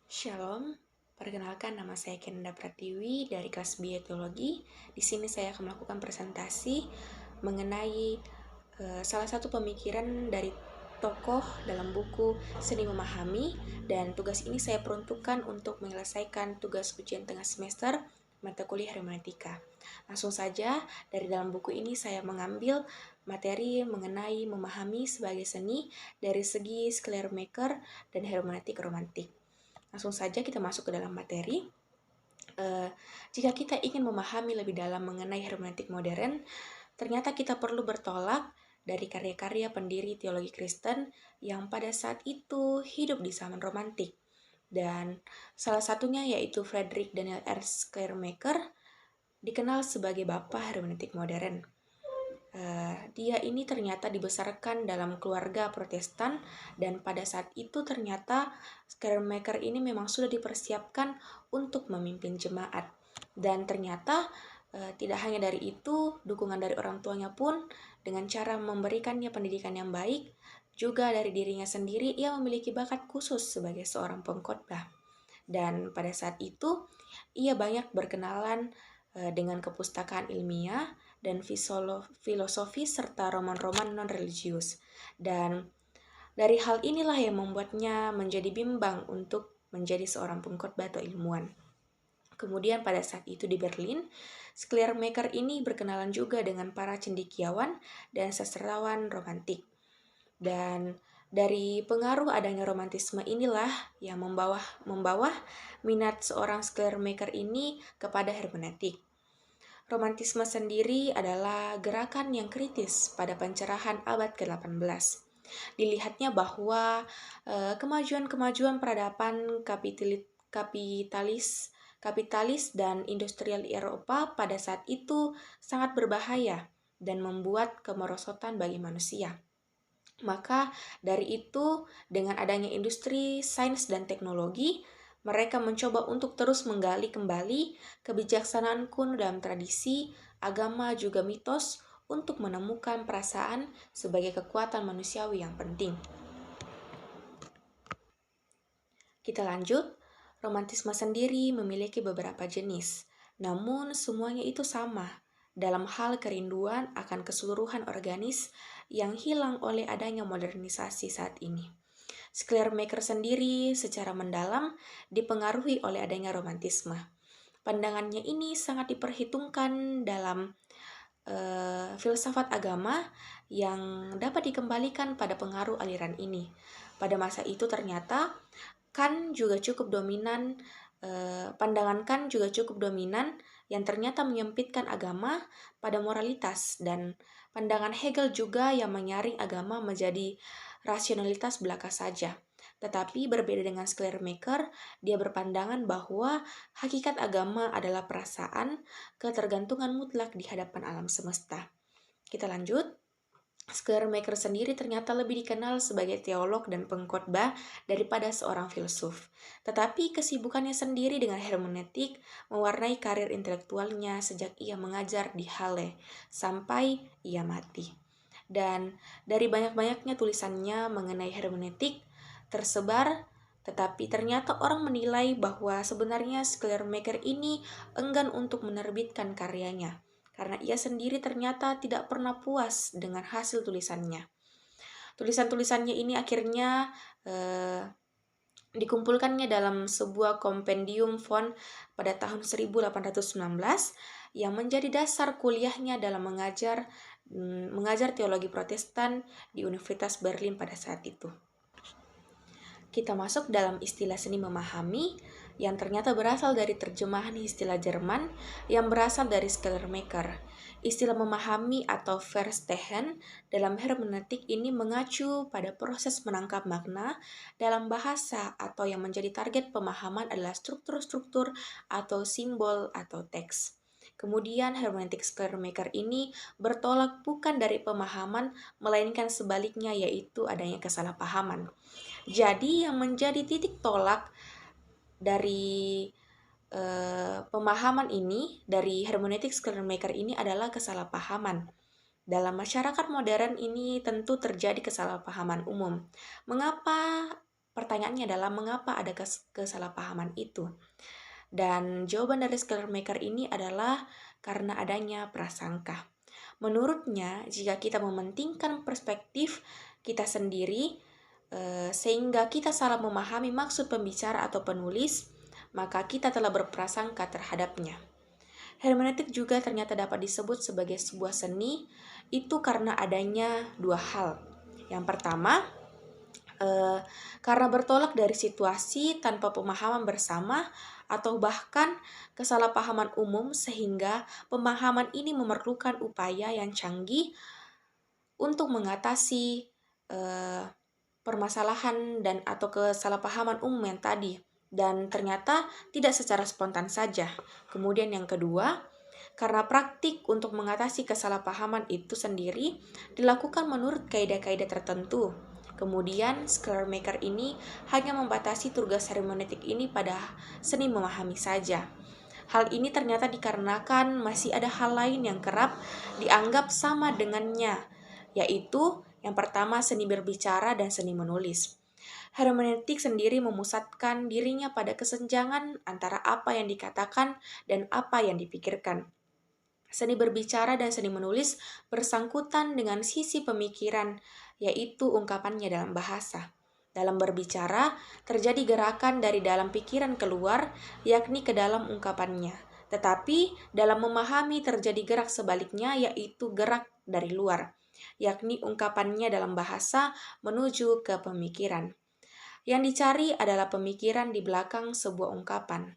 Shalom, perkenalkan nama saya Kenda Pratiwi dari kelas B Teologi. Di sini saya akan melakukan presentasi mengenai salah satu pemikiran dari tokoh dalam buku Seni Memahami, dan tugas ini saya peruntukkan untuk menyelesaikan tugas ujian tengah semester mata kuliah hermeneutika. Langsung saja, dari dalam buku ini saya mengambil materi mengenai memahami sebagai seni dari segi Schleiermacher dan hermeneutik romantik. Langsung saja kita masuk ke dalam materi. Jika kita ingin memahami lebih dalam mengenai hermeneutik modern, ternyata kita perlu bertolak dari karya-karya pendiri teologi Kristen yang pada saat itu hidup di zaman romantik. Dan salah satunya yaitu Friedrich Daniel Ernst Schleiermacher, dikenal sebagai Bapak Hermeneutik Modern. Dia ini ternyata dibesarkan dalam keluarga Protestan, dan pada saat itu ternyata Schleiermacher ini memang sudah dipersiapkan untuk memimpin jemaat. Dan ternyata tidak hanya dari itu, dukungan dari orang tuanya pun dengan cara memberikannya pendidikan yang baik, juga dari dirinya sendiri ia memiliki bakat khusus sebagai seorang pengkhotbah. Dan pada saat itu ia banyak berkenalan dengan kepustakaan ilmiah dan filosofi serta roman-roman non-religius. Dan dari hal inilah yang membuatnya menjadi bimbang untuk menjadi seorang pengkhotbah atau ilmuwan. Kemudian pada saat itu di Berlin, Schleiermacher ini berkenalan juga dengan para cendekiawan dan sastrawan romantik. Dan dari pengaruh adanya romantisme inilah yang membawa minat seorang Schleiermacher ini kepada hermeneutik. Romantisme sendiri adalah gerakan yang kritis pada pencerahan abad ke-18. Dilihatnya bahwa kemajuan-kemajuan peradaban kapitalis dan industrial di Eropa pada saat itu sangat berbahaya dan membuat kemerosotan bagi manusia. Maka dari itu, dengan adanya industri, sains, dan teknologi, mereka mencoba untuk terus menggali kembali kebijaksanaan kuno dalam tradisi, agama, juga mitos untuk menemukan perasaan sebagai kekuatan manusiawi yang penting. Kita lanjut. Romantisme sendiri memiliki beberapa jenis, namun semuanya itu sama dalam hal kerinduan akan keseluruhan organis yang hilang oleh adanya modernisasi saat ini. Schleiermacher sendiri secara mendalam dipengaruhi oleh adanya romantisme. Pandangannya ini sangat diperhitungkan dalam filsafat agama yang dapat dikembalikan pada pengaruh aliran ini. Pada masa itu ternyata Kant juga cukup dominan, pandangan Kant juga cukup dominan yang ternyata menyempitkan agama pada moralitas, dan pandangan Hegel juga yang menyaring agama menjadi rasionalitas belaka saja. Tetapi berbeda dengan Schleiermacher, dia berpandangan bahwa hakikat agama adalah perasaan ketergantungan mutlak di hadapan alam semesta. Kita lanjut. Schleiermacher sendiri ternyata lebih dikenal sebagai teolog dan pengkhotbah daripada seorang filsuf. Tetapi kesibukannya sendiri dengan hermeneutik mewarnai karir intelektualnya sejak ia mengajar di Halle sampai ia mati. Dan dari banyak-banyaknya tulisannya mengenai hermeneutik tersebar, tetapi ternyata orang menilai bahwa sebenarnya Schleiermacher ini enggan untuk menerbitkan karyanya, karena ia sendiri ternyata tidak pernah puas dengan hasil tulisannya. Tulisan-tulisannya ini akhirnya dikumpulkannya dalam sebuah kompendium font pada tahun 1819 yang menjadi dasar kuliahnya dalam mengajar teologi Protestan di Universitas Berlin pada saat itu. Kita masuk dalam istilah seni memahami yang ternyata berasal dari terjemahan istilah Jerman yang berasal dari Schleiermacher. Istilah memahami atau Verstehen dalam hermeneutik ini mengacu pada proses menangkap makna dalam bahasa, atau yang menjadi target pemahaman adalah struktur-struktur atau simbol atau teks. Kemudian hermeneutik Schleiermacher ini bertolak bukan dari pemahaman, melainkan sebaliknya, yaitu adanya kesalahpahaman. Jadi yang menjadi titik tolak dari pemahaman ini, dari hermeneutik Schleiermacher ini adalah kesalahpahaman. Dalam masyarakat modern ini tentu terjadi kesalahpahaman umum. Mengapa Pertanyaannya adalah mengapa ada kesalahpahaman itu? Dan jawaban dari Schleiermacher ini adalah karena adanya prasangka. Menurutnya, jika kita mementingkan perspektif kita sendiri, sehingga kita salah memahami maksud pembicara atau penulis, maka kita telah berprasangka terhadapnya. Hermeneutik juga ternyata dapat disebut sebagai sebuah seni, itu karena adanya dua hal. Yang pertama, karena bertolak dari situasi tanpa pemahaman bersama atau bahkan kesalahpahaman umum, sehingga pemahaman ini memerlukan upaya yang canggih untuk mengatasi permasalahan dan atau kesalahpahaman umum yang tadi, dan ternyata tidak secara spontan saja. Kemudian yang kedua, karena praktik untuk mengatasi kesalahpahaman itu sendiri dilakukan menurut kaidah-kaidah tertentu. Kemudian Schleiermacher ini hanya membatasi tugas hermeneutik ini pada seni memahami saja. Hal ini ternyata dikarenakan masih ada hal lain yang kerap dianggap sama dengannya, yaitu yang pertama seni berbicara dan seni menulis. Hermeneutik sendiri memusatkan dirinya pada kesenjangan antara apa yang dikatakan dan apa yang dipikirkan. Seni berbicara dan seni menulis bersangkutan dengan sisi pemikiran, yaitu ungkapannya dalam bahasa. Dalam berbicara, terjadi gerakan dari dalam pikiran keluar, yakni ke dalam ungkapannya. Tetapi dalam memahami terjadi gerak sebaliknya, yaitu gerak dari luar, yakni ungkapannya dalam bahasa menuju ke pemikiran. Yang dicari adalah pemikiran di belakang sebuah ungkapan.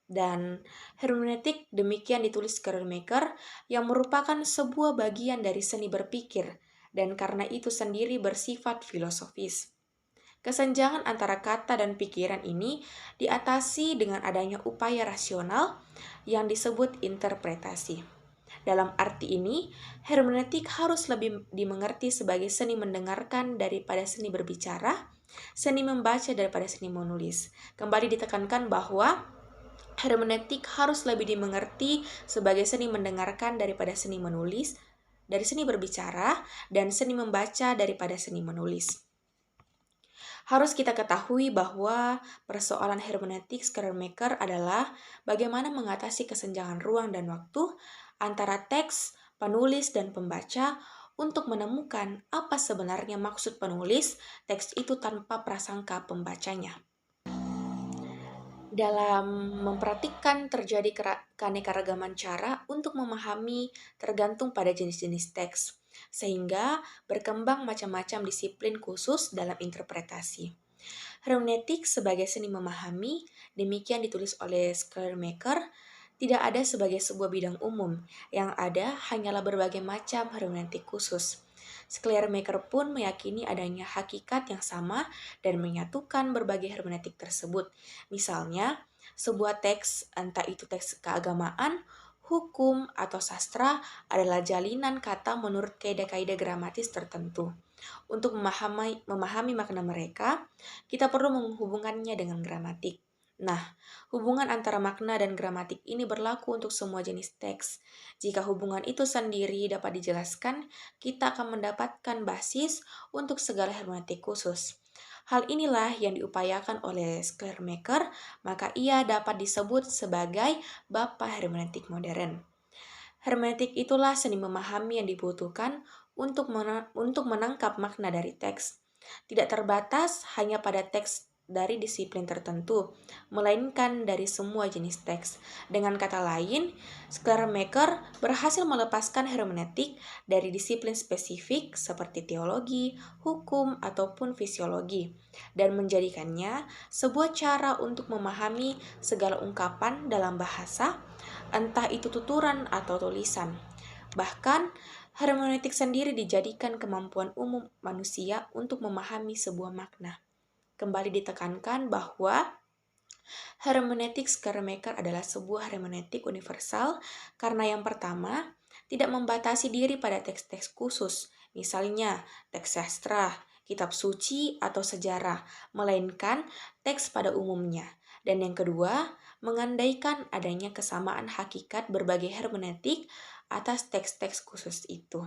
Dan hermeneutik demikian ditulis Schleiermacher yang merupakan sebuah bagian dari seni berpikir, dan karena itu sendiri bersifat filosofis. Kesenjangan antara kata dan pikiran ini diatasi dengan adanya upaya rasional yang disebut interpretasi. Dalam arti ini, hermeneutik harus lebih dimengerti sebagai seni mendengarkan daripada seni berbicara, seni membaca daripada seni menulis. Kembali ditekankan bahwa hermeneutik harus lebih dimengerti sebagai seni mendengarkan daripada seni menulis, dari seni berbicara, dan seni membaca daripada seni menulis. Harus kita ketahui bahwa persoalan hermeneutik Schleiermacher adalah bagaimana mengatasi kesenjangan ruang dan waktu antara teks, penulis, dan pembaca untuk menemukan apa sebenarnya maksud penulis teks itu tanpa prasangka pembacanya. Dalam mempraktikkan terjadi keanekaragaman cara untuk memahami tergantung pada jenis-jenis teks, sehingga berkembang macam-macam disiplin khusus dalam interpretasi. Hermeneutik sebagai seni memahami, demikian ditulis oleh Schleiermacher, tidak ada sebagai sebuah bidang umum, yang ada hanyalah berbagai macam hermeneutik khusus. Schleiermacher pun meyakini adanya hakikat yang sama dan menyatukan berbagai hermeneutik tersebut. Misalnya, sebuah teks, entah itu teks keagamaan, hukum, atau sastra, adalah jalinan kata menurut kaidah-kaidah gramatis tertentu. Untuk memahami makna mereka, kita perlu menghubungkannya dengan gramatik. Nah, hubungan antara makna dan gramatik ini berlaku untuk semua jenis teks. Jika hubungan itu sendiri dapat dijelaskan, kita akan mendapatkan basis untuk segala hermeneutik khusus. Hal inilah yang diupayakan oleh Schleiermacher, maka ia dapat disebut sebagai Bapa Hermeneutik modern. Hermeneutik itulah seni memahami yang dibutuhkan untuk menangkap makna dari teks. Tidak terbatas hanya pada teks dari disiplin tertentu, melainkan dari semua jenis teks. Dengan kata lain, Schleiermacher berhasil melepaskan hermeneutik dari disiplin spesifik seperti teologi, hukum, ataupun fisiologi, dan menjadikannya sebuah cara untuk memahami segala ungkapan dalam bahasa, entah itu tuturan atau tulisan. Bahkan, hermeneutik sendiri dijadikan kemampuan umum manusia untuk memahami sebuah makna. Kembali ditekankan bahwa hermeneutik Schleiermacher adalah sebuah hermeneutik universal karena yang pertama, tidak membatasi diri pada teks-teks khusus, misalnya teks sastra, kitab suci, atau sejarah, melainkan teks pada umumnya. Dan yang kedua, mengandaikan adanya kesamaan hakikat berbagai hermeneutik atas teks-teks khusus itu.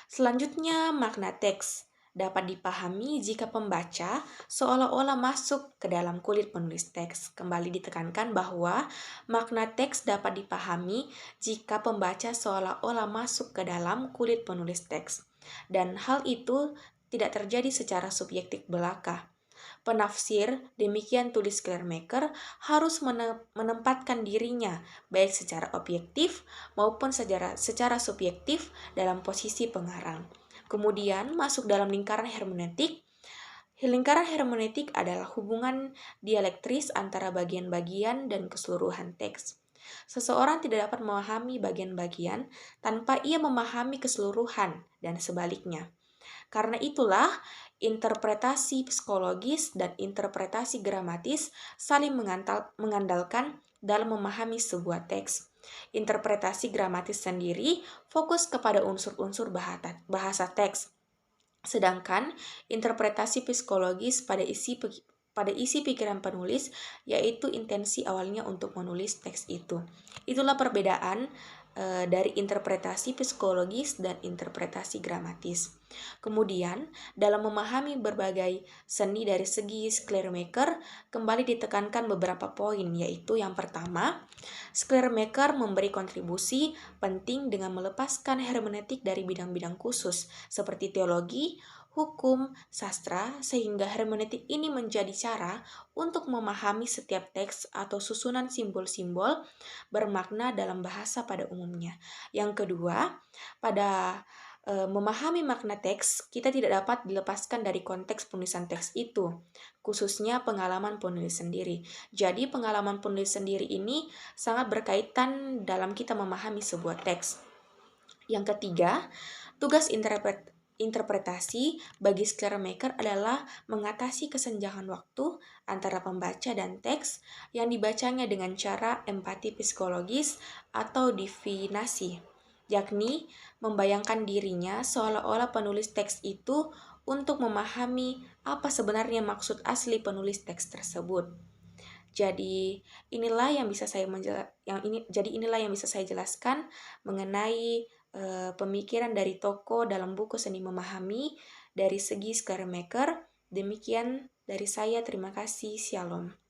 Selanjutnya, makna teks. dapat dipahami jika pembaca seolah-olah masuk ke dalam kulit penulis teks. Kembali ditekankan bahwa makna teks dapat dipahami jika pembaca seolah-olah masuk ke dalam kulit penulis teks. Dan hal itu tidak terjadi secara subjektif belaka. Penafsir, demikian tulis Clearmaker, harus menempatkan dirinya baik secara objektif maupun secara subjektif dalam posisi pengarang. Kemudian masuk dalam lingkaran hermeneutik. Lingkaran hermeneutik adalah hubungan dialektris antara bagian-bagian dan keseluruhan teks. Seseorang tidak dapat memahami bagian-bagian tanpa ia memahami keseluruhan dan sebaliknya. Karena itulah, interpretasi psikologis dan interpretasi gramatis saling mengandalkan dalam memahami sebuah teks. Interpretasi gramatis sendiri fokus kepada unsur-unsur bahasa teks, sedangkan interpretasi psikologis pada isi pikiran penulis, yaitu intensi awalnya untuk menulis teks itu. Itulah perbedaan dari interpretasi psikologis dan interpretasi gramatis. Kemudian, dalam memahami berbagai seni dari segi Schleiermacher, kembali ditekankan beberapa poin, yaitu yang pertama, Schleiermacher memberi kontribusi penting dengan melepaskan hermeneutik dari bidang-bidang khusus, seperti teologi, hukum, sastra, sehingga hermeneutik ini menjadi cara untuk memahami setiap teks atau susunan simbol-simbol bermakna dalam bahasa pada umumnya. Yang kedua, pada memahami makna teks, kita tidak dapat dilepaskan dari konteks penulisan teks itu, khususnya pengalaman penulis sendiri. Jadi, pengalaman penulis sendiri ini sangat berkaitan dalam kita memahami sebuah teks. Yang ketiga, tugas interpretasi bagi Schleiermacher adalah mengatasi kesenjangan waktu antara pembaca dan teks yang dibacanya dengan cara empati psikologis atau divinasi, yakni membayangkan dirinya seolah-olah penulis teks itu untuk memahami apa sebenarnya maksud asli penulis teks tersebut. Jadi inilah yang bisa saya jelaskan mengenai pemikiran dari Toko dalam buku Seni Memahami dari segi Schleiermacher. Demikian dari saya, terima kasih, Shalom.